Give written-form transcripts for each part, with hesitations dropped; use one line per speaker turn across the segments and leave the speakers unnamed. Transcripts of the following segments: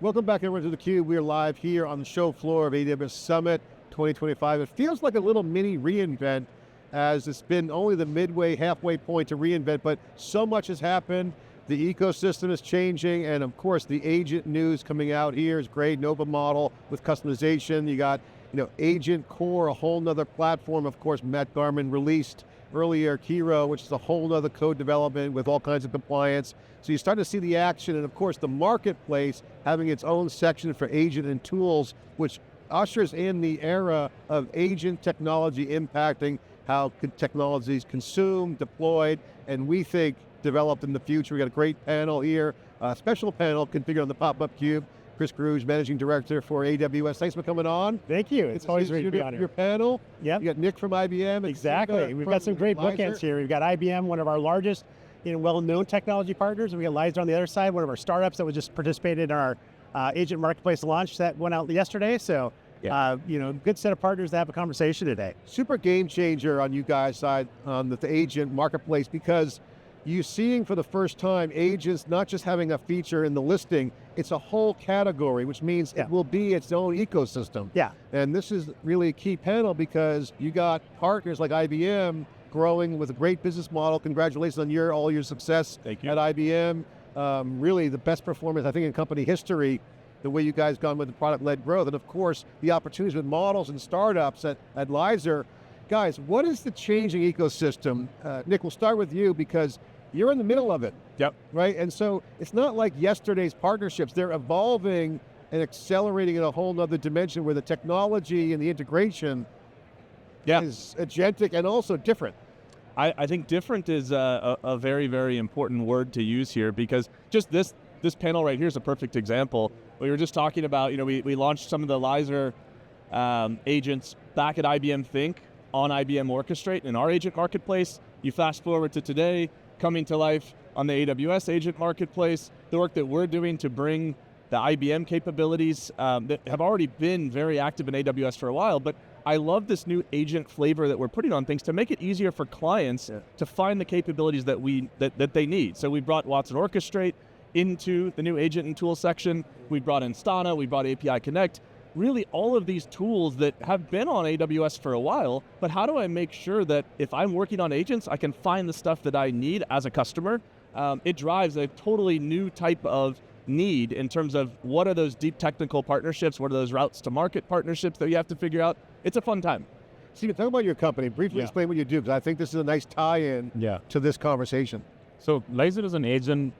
Welcome back everyone to theCUBE. We're live here on the show floor of AWS Summit 2025. It feels like a little mini reInvent as it's been only the midway, halfway point to reInvent, but so much has happened. The ecosystem is changing, and of course the agent news coming out here is great. Nova model with customization. You got, Agent Core, a whole nother platform. Of course, Matt Garman released earlier Kiro, which is a whole nother code development with all kinds of compliance. So you start to see the action, and of course the marketplace having its own section for agent and tools, which ushers in the era of agent technology impacting how technologies consumed, deployed, and we think developed in the future. We got a great panel here, a special panel configured on the pop-up cube. Chris Grusz, Managing Director for AWS. Thanks for coming on.
Thank you. It's always great to be on here.
Your panel.
Yep.
You got Nick from IBM.
Exactly. We've got some great bookends here. We've got IBM, one of our largest, well-known technology partners. We got Lyzr on the other side, one of our startups that was just participated in our agent marketplace launch that went out yesterday. So, good set of partners to have a conversation today.
Super game changer on you guys' side on the agent marketplace, because you're seeing for the first time agents not just having a feature in the listing, it's a whole category, which means it will be its own ecosystem.
Yeah.
And this is really a key panel because you got partners like IBM growing with a great business model. Congratulations on all your success at IBM. Really the best performance, I think, in company history, the way you guys gone with the product-led growth. And of course, the opportunities with models and startups at Lyzr. Guys, what is the changing ecosystem? Nick, we'll start with you because you're in the middle of it.
Yep.
Right? And so it's not like yesterday's partnerships. They're evolving and accelerating in a whole nother dimension where the technology and the integration is agentic and also different.
I think different is a very, very important word to use here, because just this panel right here is a perfect example. We were just talking about, we launched some of the Lyzr agents back at IBM Think on IBM Orchestrate in our agent marketplace. You fast forward to today, coming to life on the AWS agent marketplace, the work that we're doing to bring the IBM capabilities that have already been very active in AWS for a while, but I love this new agent flavor that we're putting on things to make it easier for clients to find the capabilities that they need. So we brought Watson Orchestrate into the new agent and tool section. We brought Instana, we brought API Connect. Really all of these tools that have been on AWS for a while, but how do I make sure that if I'm working on agents, I can find the stuff that I need as a customer? It drives a totally new type of need in terms of what are those deep technical partnerships, what are those routes to market partnerships that you have to figure out. It's a fun time.
Siva, talk about your company. Briefly explain what you do, because I think this is a nice tie-in to this conversation.
So Lyzr is an agent,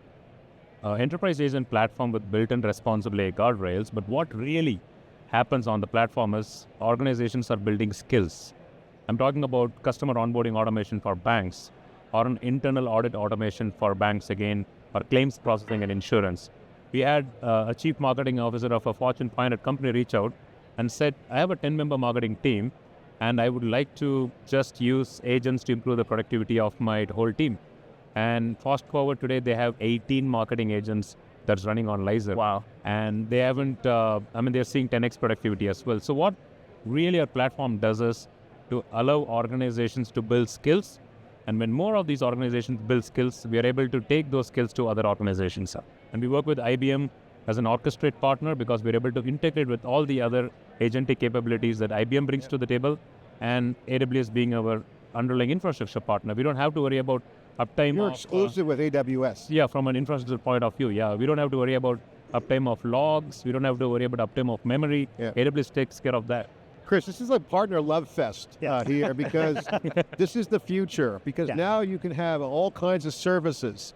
enterprise agent platform with built-in responsibility guardrails, but what really happens on the platform is organizations are building skills. I'm talking about customer onboarding automation for banks, or an internal audit automation for banks again, or claims processing and insurance. We had a chief marketing officer of a Fortune 500 company reach out and said, I have a 10-member marketing team, and I would like to just use agents to improve the productivity of my whole team. And fast forward today, they have 18 marketing agents that's running on Lyzr.
Wow.
And they haven't, they're seeing 10x productivity as well. So what really our platform does is to allow organizations to build skills. And when more of these organizations build skills, we are able to take those skills to other organizations. And we work with IBM as an Orchestrate partner because we're able to integrate with all the other agentic capabilities that IBM brings to the table, and AWS being our underlying infrastructure partner. We don't have to worry about uptime.
You're exclusive with AWS.
Yeah, from an infrastructure point of view, we don't have to worry about uptime of logs. We don't have to worry about uptime of memory. AWS takes care of that.
Chris, this is a partner love fest here, because this is the future, because now you can have all kinds of services.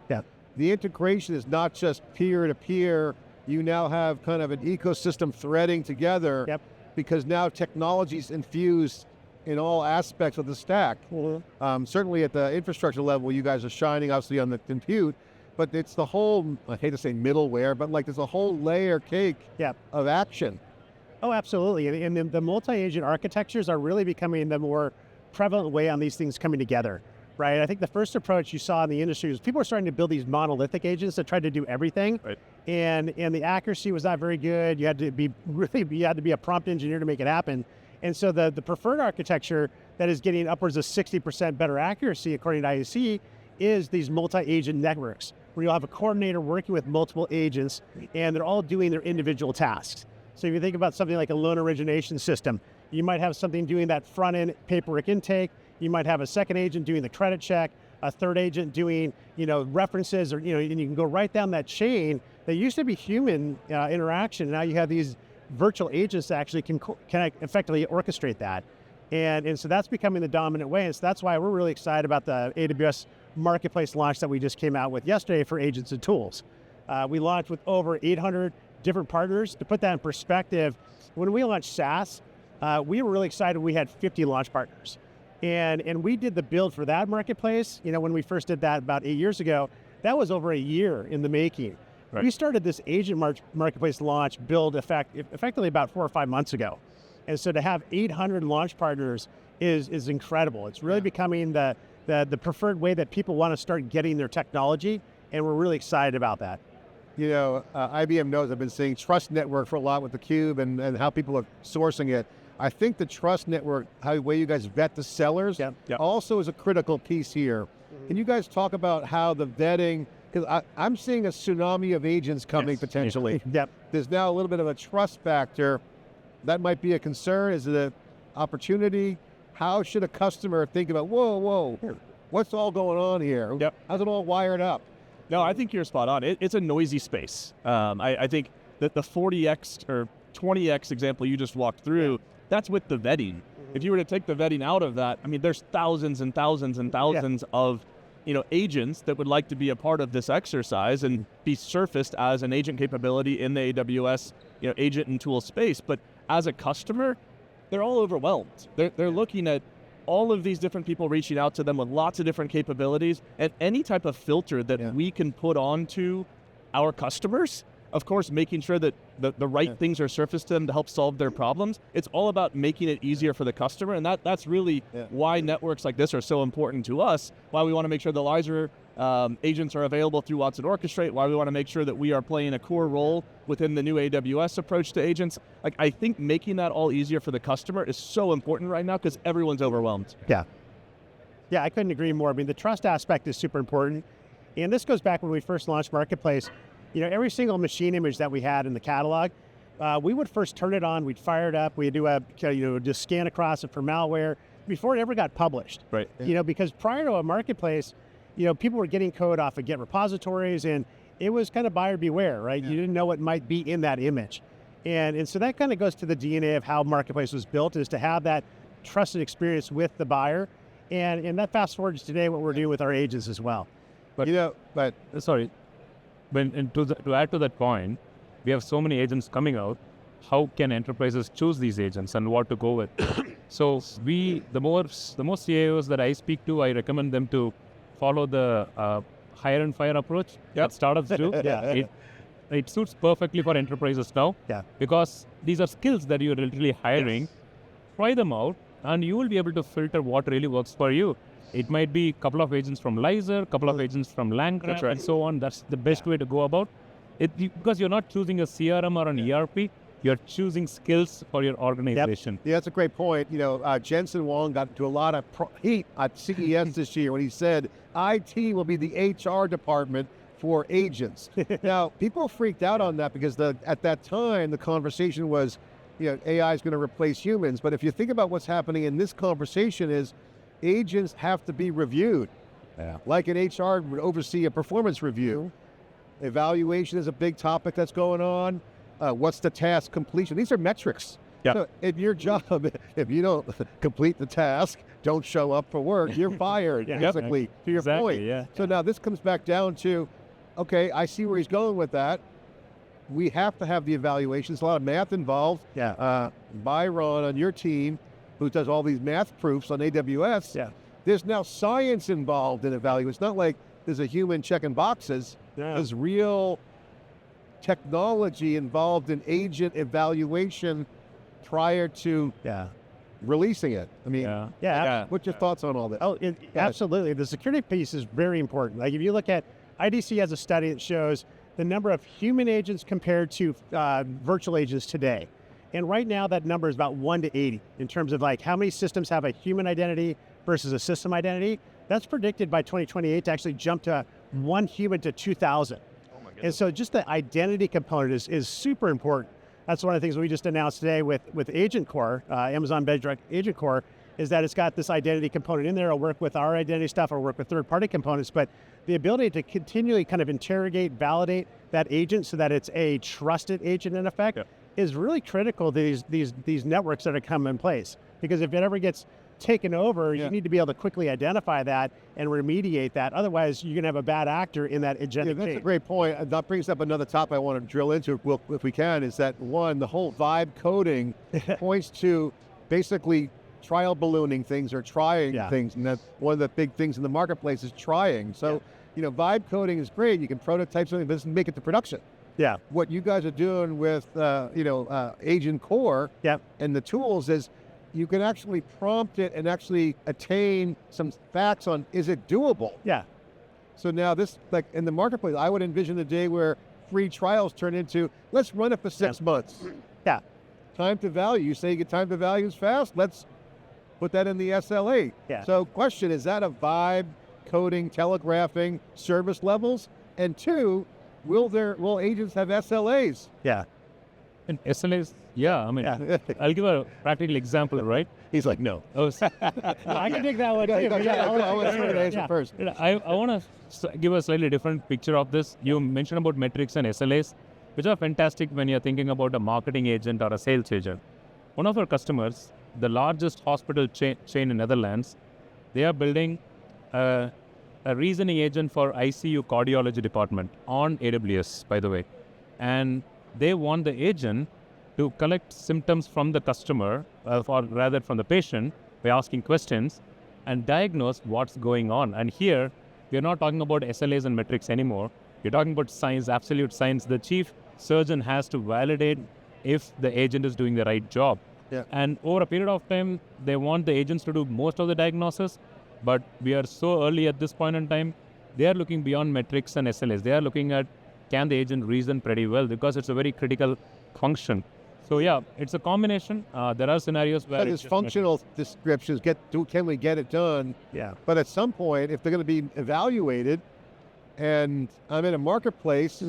The integration is not just peer-to-peer. You now have kind of an ecosystem threading together because now technology's infused in all aspects of the stack. Certainly at the infrastructure level, you guys are shining obviously on the compute, but it's the whole, I hate to say middleware, but like there's a whole layer cake of action.
Oh, absolutely. And the multi-agent architectures are really becoming the more prevalent way on these things coming together, right? I think the first approach you saw in the industry was people were starting to build these monolithic agents that tried to do everything. And the accuracy was not very good. You had to be a prompt engineer to make it happen. And so the preferred architecture that is getting upwards of 60% better accuracy according to IAC is these multi-agent networks, where you'll have a coordinator working with multiple agents, and they're all doing their individual tasks. So if you think about something like a loan origination system, you might have something doing that front-end paperwork intake, you might have a second agent doing the credit check, a third agent doing, references, or, and you can go right down that chain. That used to be human interaction. Now you have these virtual agents that actually can effectively orchestrate that. And so that's becoming the dominant way. And so that's why we're really excited about the AWS Marketplace launch that we just came out with yesterday for agents and tools. We launched with over 800 different partners. To put that in perspective, when we launched SaaS, we were really excited we had 50 launch partners. And we did the build for that marketplace, when we first did that about 8 years ago, that was over a year in the making. Right. We started this agent marketplace launch build effectively about 4 or 5 months ago. And so to have 800 launch partners is incredible. It's really becoming the preferred way that people want to start getting their technology, and we're really excited about that.
IBM knows I've been saying trust network for a lot with theCUBE and how people are sourcing it. I think the trust network, the way you guys vet the sellers, also is a critical piece here. Can you guys talk about how the vetting, because I'm seeing a tsunami of agents coming potentially. There's now a little bit of a trust factor. That might be a concern. Is it an opportunity? How should a customer think about, whoa, what's all going on here? How's it all wired up?
No, I think you're spot on. It's a noisy space. I think that the 40x or 20x example you just walked through, that's with the vetting. If you were to take the vetting out of that, there's thousands and thousands and thousands of agents that would like to be a part of this exercise and be surfaced as an agent capability in the AWS agent and tool space. But as a customer, they're all overwhelmed. They're looking at all of these different people reaching out to them with lots of different capabilities, and any type of filter that we can put onto our customers, of course, making sure that the right things are surfaced to them to help solve their problems. It's all about making it easier for the customer, and that's really why networks like this are so important to us, why we want to make sure the Lyzr agents are available through Watson Orchestrate, why we want to make sure that we are playing a core role within the new AWS approach to agents. I think making that all easier for the customer is so important right now because everyone's overwhelmed.
Yeah, I couldn't agree more. The trust aspect is super important. And this goes back when we first launched Marketplace. Every single machine image that we had in the catalog, we would first turn it on, we'd fire it up, we'd do just scan across it for malware before it ever got published.
Right.
Because prior to a marketplace, people were getting code off of Git repositories, and it was kind of buyer beware, right? You didn't know what might be in that image. And so that kind of goes to the DNA of how Marketplace was built, is to have that trusted experience with the buyer. And that fast forwards today what we're doing with our agents as well.
But sorry. To add to that point, we have so many agents coming out. How can enterprises choose these agents and what to go with? So the most CIOs that I speak to, I recommend them to follow the hire and fire approach that startups do. It suits perfectly for enterprises now because these are skills that you're literally hiring. Try them out, and you will be able to filter what really works for you. It might be a couple of agents from Lyzr, a couple of agents from LangGraph, and so on. That's the best way to go about it, because you're not choosing a CRM or an ERP. You're choosing skills for your organization.
Yeah, that's a great point. Jensen Huang got into a lot of heat at CES this year when he said IT will be the HR department for agents. Now, people freaked out on that because at that time the conversation was, AI is going to replace humans. But if you think about what's happening in this conversation is, agents have to be reviewed. Like an HR would oversee a performance review. Evaluation is a big topic that's going on. What's the task completion? These are metrics. So if your job, if you don't complete the task, don't show up for work, you're fired, basically, to your point. So now this comes back down to, okay, I see where he's going with that. We have to have the evaluations, a lot of math involved. Byron on your team, who does all these math proofs on AWS, there's now science involved in evaluation. It's not like there's a human checking boxes. There's real technology involved in agent evaluation prior to releasing it. What's your thoughts on all that?
Absolutely. The security piece is very important. Like if you look at, IDC has a study that shows the number of human agents compared to virtual agents today. And right now that number is about 1 to 80 in terms of how many systems have a human identity versus a system identity. That's predicted by 2028 to actually jump to 1 human to 2,000. And so just the identity component is super important. That's one of the things we just announced today with Agent Core, Amazon Bedrock Agent Core, is that it's got this identity component in there. It'll work with our identity stuff, or work with third-party components, but the ability to continually kind of interrogate, validate that agent so that it's a trusted agent in effect is really critical to these networks that are coming in place. Because if it ever gets taken over, you need to be able to quickly identify that and remediate that. Otherwise, you're going to have a bad actor in that agentic
That's
chain.
a great point. That brings up another topic I want to drill into, if we can, is that one, the whole vibe coding points to basically trial ballooning things or trying things, and that's one of the big things in the marketplace is trying. So, vibe coding is great. You can prototype something, but doesn't make it to production.
Yeah.
What you guys are doing with, Agent Core and the tools is you can actually prompt it and actually attain some facts on, is it doable?
Yeah.
So now this, like in the marketplace, I would envision a day where free trials turn into, let's run it for 6 months.
Yeah.
Time to value, you say you get time to values fast, let's put that in the SLA.
Yeah.
So question, is that a vibe coding, telegraphing service levels? And two, will agents have SLAs?
Yeah.
And SLAs, I mean, I'll give a practical example, right?
He's like, no.
I can take that one too.
I want to answer first.
I want to give a slightly different picture of this. You mentioned about metrics and SLAs, which are fantastic when you're thinking about a marketing agent or a sales agent. One of our customers, the largest hospital chain in Netherlands, they are building a reasoning agent for ICU cardiology department on AWS, by the way. And they want the agent to collect symptoms from the customer, or rather from the patient, by asking questions and diagnose what's going on. And here, we're not talking about SLAs and metrics anymore. We're talking about science, absolute science. The chief surgeon has to validate if the agent is doing the right job.
Yeah.
And over a period of time, they want the agents to do most of the diagnosis, but we are so early at this point in time, they are looking beyond metrics and SLAs. They are looking at, can the agent reason pretty well, because it's a very critical function. So it's a combination. There are scenarios where
That is functional descriptions, can we get it done?
Yeah.
But at some point, if they're going to be evaluated, and I'm in a marketplace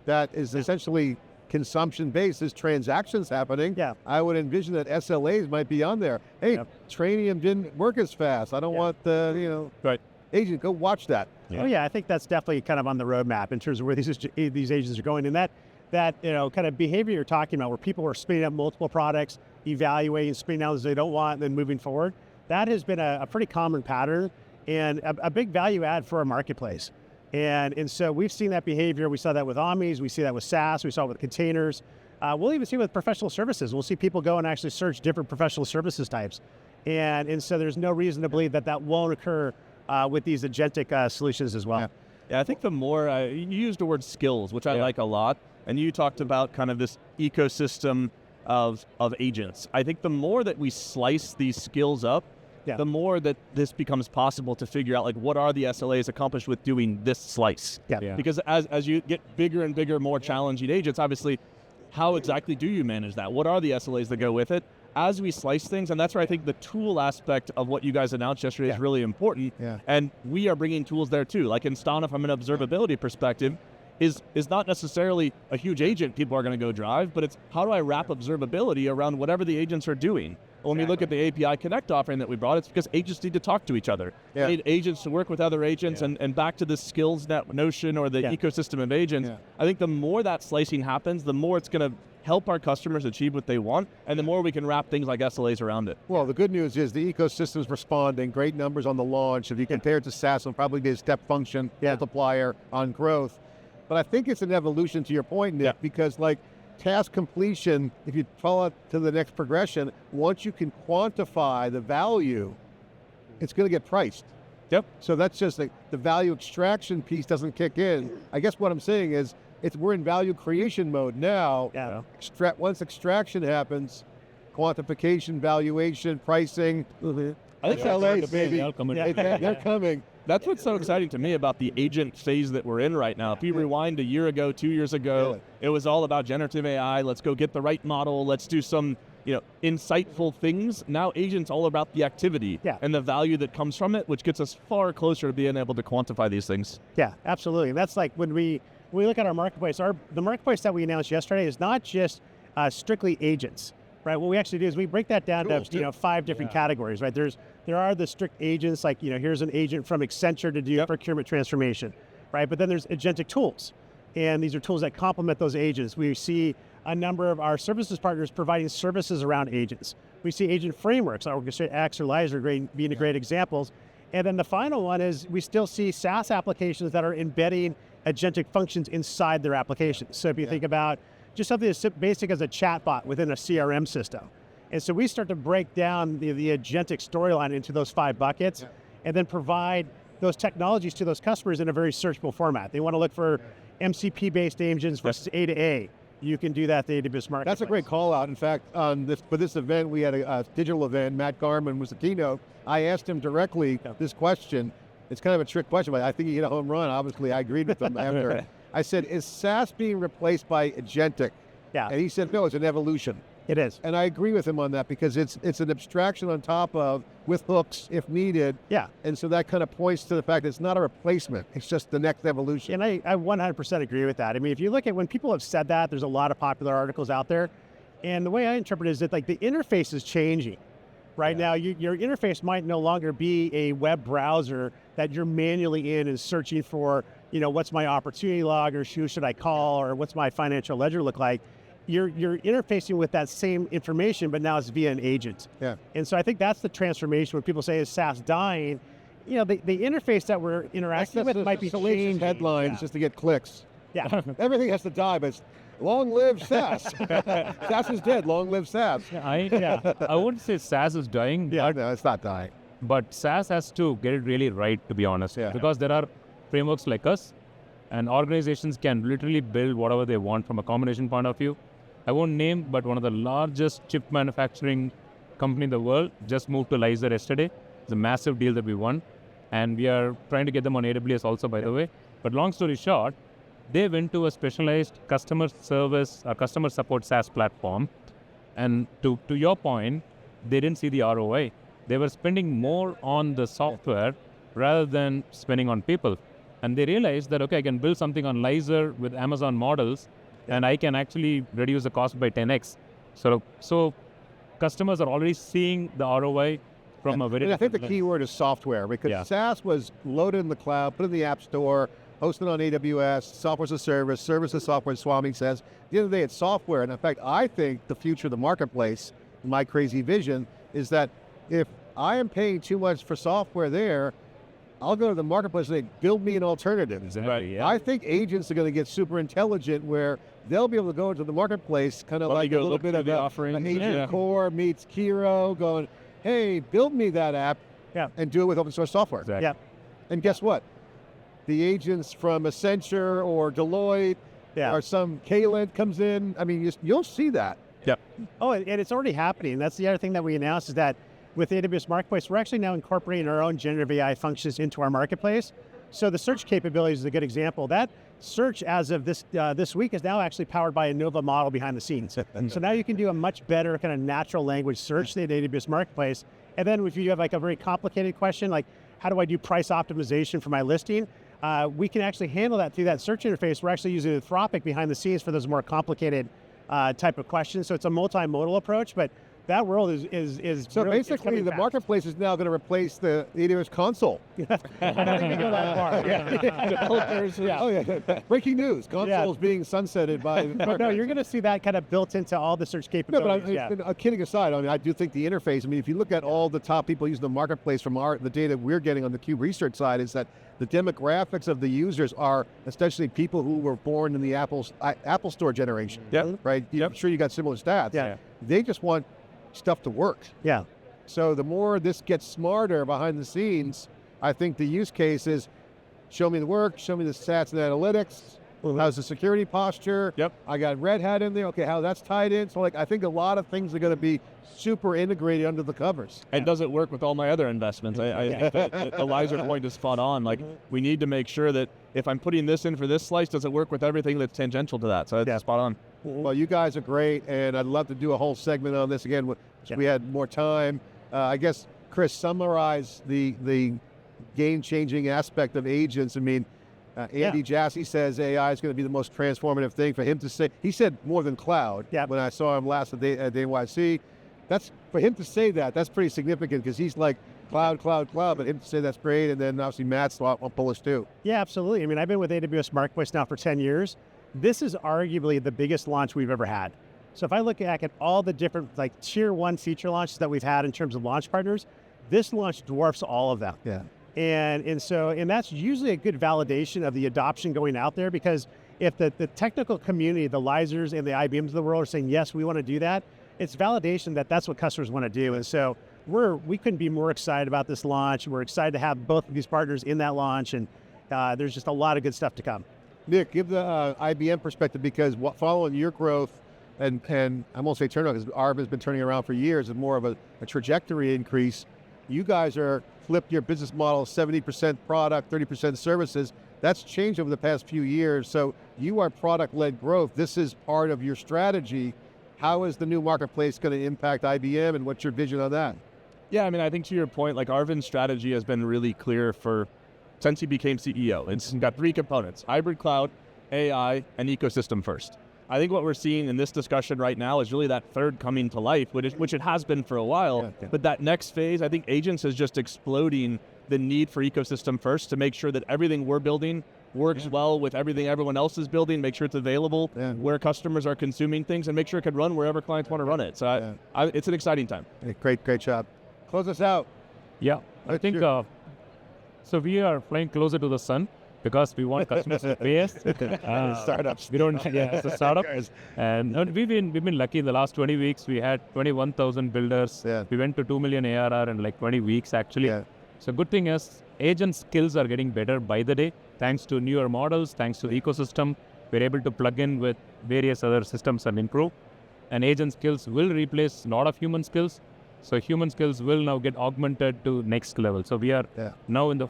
that is essentially consumption-based, there's transactions happening, I would envision that SLAs might be on there. Hey, Trainium didn't work as fast. I don't want the, agent, go watch that.
Oh yeah, I think that's definitely kind of on the roadmap in terms of where these agents are going. And that kind of behavior you're talking about, where people are spinning up multiple products, evaluating, spinning out as they don't want, and then moving forward, that has been a pretty common pattern and a big value add for a marketplace. And so we've seen that behavior. We saw that with Omnis, we see that with SaaS, we saw it with containers. We'll even see it with professional services. We'll see people go and actually search different professional services types. And so there's no reason to believe that won't occur with these agentic solutions as well.
Yeah, I think the more, you used the word skills, which I like a lot, and you talked about kind of this ecosystem of agents. I think the more that we slice these skills up, the more that this becomes possible to figure out, like, what are the SLAs accomplished with doing this slice? Because as you get bigger and bigger, more challenging agents, obviously, how exactly do you manage that? What are the SLAs that go with it? As we slice things, and that's where I think the tool aspect of what you guys announced yesterday is really important. And we are bringing tools there too. Like Instana, from an observability perspective, is not necessarily a huge agent people are going to go drive, but it's how do I wrap observability around whatever the agents are doing? When we look at the API Connect offering that we brought, it's because agents need to talk to each other. They need agents to work with other agents, and back to the skills net notion or the ecosystem of agents. I think the more that slicing happens, the more it's going to help our customers achieve what they want, and the more we can wrap things like SLAs around it.
Well, the good news is the ecosystem's responding, great numbers on the launch. If you compare it to SaaS, it'll probably be a step function multiplier on growth. But I think it's an evolution, to your point, Nick, because like task completion, if you follow it to the next progression, once you can quantify the value, it's going to get priced. So that's just like the value extraction piece doesn't kick in. I guess what I'm saying is we're in value creation mode now. Once extraction happens, quantification, valuation, pricing.
I think
SLAs, baby. They're coming.
That's what's so exciting to me about the agent phase that we're in right now. If you rewind a year ago, 2 years ago, it was all about generative AI. Let's go get the right model. Let's do some insightful things. Now agents all about the activity and the value that comes from it, which gets us far closer to being able to quantify these things.
Yeah, absolutely. And that's like when we look at our marketplace, the marketplace that we announced yesterday is not just strictly agents, right? What we actually do is we break that down to 5 different categories, right? There are the strict agents, like here's an agent from Accenture to do procurement transformation, right? But then there's agentic tools, and these are tools that complement those agents. We see a number of our services partners providing services around agents. We see agent frameworks, AWS or Lyzr being great examples. And then the final one is we still see SaaS applications that are embedding agentic functions inside their applications. So if you think about just something as basic as a chatbot within a CRM system. And so we start to break down the agentic storyline into those 5 buckets and then provide those technologies to those customers in a very searchable format. They want to look for MCP-based agents versus A to A. You can do that at the AWS Marketplace.
That's a great call out. In fact, for this event, we had a digital event. Matt Garman was the keynote. I asked him directly this question. It's kind of a trick question, but I think he hit a home run. Obviously, I agreed with him after. I said, is SaaS being replaced by Agentic?
Yeah.
And he said, no, it's an evolution.
It is.
And I agree with him on that because it's an abstraction on top of, with hooks if needed.
Yeah.
And so that kind of points to the fact that it's not a replacement. It's just the next evolution.
And I 100% agree with that. I mean, if you look at when people have said that, there's a lot of popular articles out there. And the way I interpret it is that like the interface is changing. Right now, your interface might no longer be a web browser that you're manually in and searching for, what's my opportunity log, or who should I call, or what's my financial ledger look like. You're interfacing with that same information, but now it's via an agent. Yeah. And so I think that's the transformation when people say, is SaaS dying? The interface that we're interacting with might be changing.
Headlines just to get clicks.
Yeah.
Everything has to die, but it's long live SaaS. SaaS is dead, long live SaaS.
I wouldn't say SaaS is dying.
Yeah, no, it's not dying.
But SaaS has to get it really right, to be honest. Yeah. Because there are frameworks like us, and organizations can literally build whatever they want from a combination point of view. I won't name, but one of the largest chip manufacturing company in the world just moved to Lyzr yesterday. It's a massive deal that we won. And we are trying to get them on AWS also, by the way. But long story short, they went to a specialized customer service or customer support SaaS platform. And to your point, they didn't see the ROI. They were spending more on the software rather than spending on people. And they realized that, okay, I can build something on Lyzr with Amazon models, and I can actually reduce the cost by 10x. So customers are already seeing the ROI from a very...
And I think the key word is software, because SaaS was loaded in the cloud, put in the App Store, hosted on AWS, software as a service, service as software, as Swami says. At the end of the day, it's software. And in fact, I think the future of the marketplace, my crazy vision, is that if I am paying too much for software there, I'll go to the marketplace and they build me an alternative.
Exactly,
I think agents are going to get super intelligent where they'll be able to go into the marketplace, kind of like a little bit of an agent core meets Kiro, going, hey, build me that app and do it with open source software.
Exactly. Yeah.
And guess what? The agents from Accenture or Deloitte or some Kalent comes in. I mean, you'll see that.
Yep.
Oh, and it's already happening. That's the other thing that we announced is that with AWS Marketplace, we're actually now incorporating our own generative AI functions into our marketplace. So the search capabilities is a good example. That search as of this week is now actually powered by a Nova model behind the scenes. So now you can do a much better kind of natural language search in AWS Marketplace. And then if you have like a very complicated question, like how do I do price optimization for my listing? We can actually handle that through that search interface. We're actually using Anthropic behind the scenes for those more complicated type of questions. So it's a multimodal approach, but that world is
so
really,
basically the marketplace is now going to replace the AWS console.
I don't think we go that far.
Breaking news: console is being sunsetted by.
But no, you're going to see that kind of built into all the search capabilities.
No, but kidding aside, I do think the interface. I mean, if you look at all the top people using the marketplace from the data we're getting on the CUBE research side, is that the demographics of the users are essentially people who were born in the Apple Store generation.
Yeah.
Right. I'm sure you got similar stats.
Yeah.
They just want stuff to work.
Yeah.
So the more this gets smarter behind the scenes, I think the use case is show me the work, show me the stats and analytics, how's the security posture?
Yep.
I got Red Hat in there, okay, how that's tied in. So I think a lot of things are going to be super integrated under the covers.
And does it work with all my other investments? The Lyzr point is spot on. Like we need to make sure that if I'm putting this in for this slice, does it work with everything that's tangential to that? So that's spot on.
Well, you guys are great, and I'd love to do a whole segment on this again if we had more time. I guess, Chris, summarize the game-changing aspect of agents. I mean, Andy Jassy says AI is going to be the most transformative thing. For him to say, he said more than cloud. When I saw him last at NYC, that's for him to say that. That's pretty significant because he's like cloud. But him to say that's great, and then obviously Matt's bullish too.
Yeah, absolutely. I mean, I've been with AWS Marketplace now for 10 years. This is arguably the biggest launch we've ever had. So if I look back at all the different like tier 1 feature launches that we've had in terms of launch partners, this launch dwarfs all of them.
Yeah.
And that's usually a good validation of the adoption going out there, because if the technical community, the Lyzrs and the IBMs of the world are saying, yes, we want to do that, it's validation that that's what customers want to do. And so we couldn't be more excited about this launch. We're excited to have both of these partners in that launch, and there's just a lot of good stuff to come.
Nick, give the IBM perspective, because following your growth, and I won't say turnaround because Arv has been turning around for years, and more of a trajectory increase. You guys are flipped your business model 70% product, 30% services. That's changed over the past few years. So you are product-led growth. This is part of your strategy. How is the new marketplace going to impact IBM, and what's your vision on that?
Yeah, I mean, I think to your point, like Arvind's strategy has been really clear since he became CEO. It's got 3 components: hybrid cloud, AI, and ecosystem first. I think what we're seeing in this discussion right now is really that third coming to life, which it has been for a while. Yeah. But that next phase, I think agents is just exploding the need for ecosystem first to make sure that everything we're building works well with everything everyone else is building, make sure it's available where customers are consuming things, and make sure it can run wherever clients want to run it. So it's an exciting time.
Hey, great job. Close us out.
Yeah, I think, so we are flying closer to the sun, because we want customers to pay us.
Startups.
We don't. Yeah, it's a startup. And we've been lucky. In the last 20 weeks, we had 21,000 builders.
Yeah.
We went to 2 million ARR in like 20 weeks actually.
Yeah.
So good thing is, agent skills are getting better by the day, thanks to newer models, thanks to the ecosystem. We're able to plug in with various other systems and improve. And agent skills will replace a lot of human skills. So human skills will now get augmented to next level. So we are now in the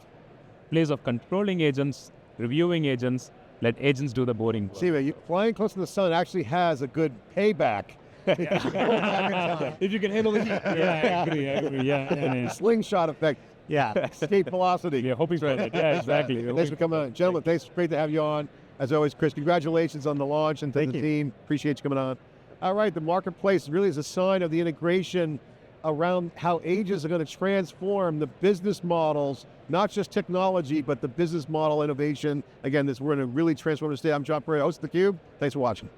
place of controlling agents, reviewing agents, let agents do the boring work.
Siva, flying close to the sun actually has a good payback. If you can handle it.
Yeah, I agree. Yeah.
Slingshot effect. Yeah, escape velocity.
Yeah, hoping for it. Yeah, exactly.
Thanks for coming on. Gentlemen, thanks. Great to have you on. As always, Chris, congratulations on the launch, and to the team. Appreciate you coming on. All right, the marketplace really is a sign of the integration around how agents are going to transform the business models, not just technology, but the business model innovation. Again, we're in a really transformative state. I'm John Furrier, host of theCUBE. Thanks for watching.